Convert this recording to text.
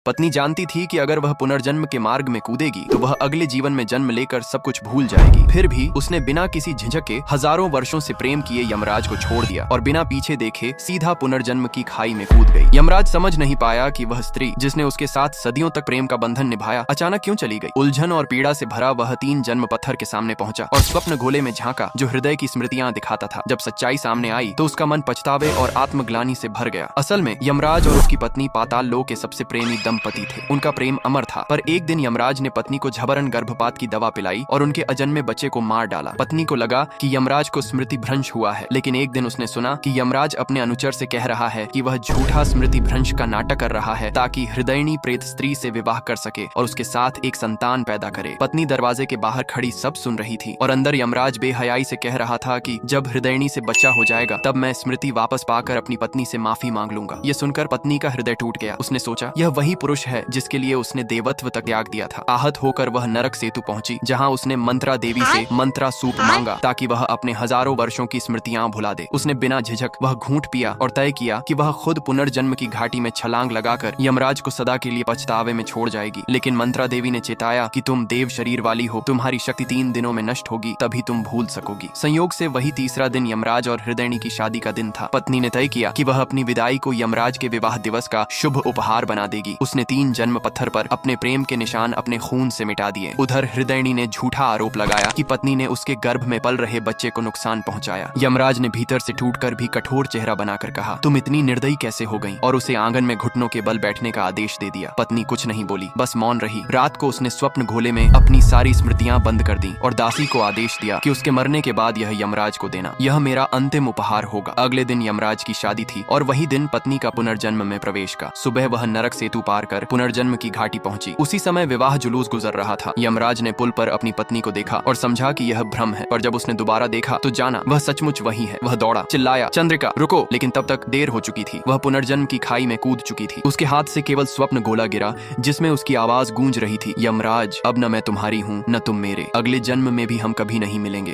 पत्नी जानती थी कि अगर वह पुनर्जन्म के मार्ग में कूदेगी तो वह अगले जीवन में जन्म लेकर सब कुछ भूल जाएगी। फिर भी उसने बिना किसी झिझक के हजारों वर्षों से प्रेम किए यमराज को छोड़ दिया और बिना पीछे देखे सीधा पुनर्जन्म की खाई में कूद गई। यमराज समझ नहीं पाया कि वह स्त्री जिसने उसके साथ सदियों तक प्रेम का बंधन निभाया अचानक क्यों चली गई। उलझन और पीड़ा से भरा वह 3 जन्म पत्थर के सामने पहुंचा और स्वप्न गोले में झांका जो हृदय की स्मृतियां दिखाता था। जब सच्चाई सामने आई तो उसका मन पछतावे और आत्मग्लानि से भर गया। असल में यमराज और उसकी पत्नी पाताल लोक के सबसे प्रेमी दंपति थे। उनका प्रेम अमर था, पर एक दिन यमराज ने पत्नी को झबरन गर्भपात की दवा पिलाई और उनके अजन्मे बच्चे को मार डाला। पत्नी को लगा कि यमराज को स्मृति भ्रंश हुआ है, लेकिन एक दिन उसने सुना कि यमराज अपने अनुचर से कह रहा है कि वह झूठा स्मृति भ्रंश का नाटक कर रहा है ताकि हृदयनी प्रेत स्त्री से विवाह कर सके और उसके साथ एक संतान पैदा करे। पत्नी दरवाजे के बाहर खड़ी सब सुन रही थी और अंदर यमराज बेहयाई से कह रहा था कि जब हृदयनी से बच्चा हो जाएगा तब मैं स्मृति वापस पाकर अपनी पत्नी से माफी मांग लूंगा। ये सुनकर पत्नी का हृदय टूट गया। उसने सोचा यह वही पुरुष है जिसके लिए उसने देवत्व तक त्याग दिया था। आहत होकर वह नरक सेतु पहुंची जहां उसने मंत्रा देवी से मंत्रा सूप मांगा ताकि वह अपने हजारों वर्षों की स्मृतियां भुला दे। उसने बिना झिझक वह घूंट पिया और तय किया कि वह खुद पुनर्जन्म की घाटी में छलांग लगाकर यमराज को सदा के लिए पछतावे में छोड़ जाएगी। लेकिन मंत्रा देवी ने चेताया कि तुम देव शरीर वाली हो, तुम्हारी शक्ति 3 दिनों में नष्ट होगी, तभी तुम भूल सकोगी। संयोग से वही तीसरा दिन यमराज और हृदयनी की शादी का दिन था। पत्नी ने तय किया कि वह अपनी विदाई को यमराज के विवाह दिवस का शुभ उपहार बना देगी। उसने 3 जन्म पत्थर पर अपने प्रेम के निशान अपने खून से मिटा दिए। उधर हृदयनी ने झूठा आरोप लगाया कि पत्नी ने उसके गर्भ में पल रहे बच्चे को नुकसान पहुंचाया। यमराज ने भीतर से टूटकर भी कठोर चेहरा बनाकर कहा, तुम इतनी निर्दयी कैसे हो गई, और उसे आंगन में घुटनों के बल बैठने का आदेश दे दिया। पत्नी कुछ नहीं बोली, बस मौन रही। रात को उसने स्वप्न घोले में अपनी सारी स्मृतियां बंद कर दी और दासी को आदेश दिया कि उसके मरने के बाद यह यमराज को देना। यह मेरा अंतिम उपहार होगा। अगले दिन यमराज की शादी थी और वही दिन पत्नी का पुनर्जन्म में प्रवेश का। सुबह वह नरक सेतु पार कर पुनर्जन्म की घाटी पहुंची। उसी समय विवाह जुलूस गुजर रहा था। यमराज ने पुल पर अपनी पत्नी को देखा और समझा कि यह भ्रम है, पर जब उसने दोबारा देखा तो जाना वह सचमुच वही है। वह दौड़ा, चिल्लाया, चंद्रिका रुको, लेकिन तब तक देर हो चुकी थी। वह पुनर्जन्म की खाई में कूद चुकी थी। उसके हाथ से केवल स्वप्न गोला गिरा जिसमें उसकी आवाज गूंज रही थी, यमराज अब न मैं तुम्हारी हूँ न तुम मेरे, अगले जन्म में भी हम कभी नहीं मिलेंगे।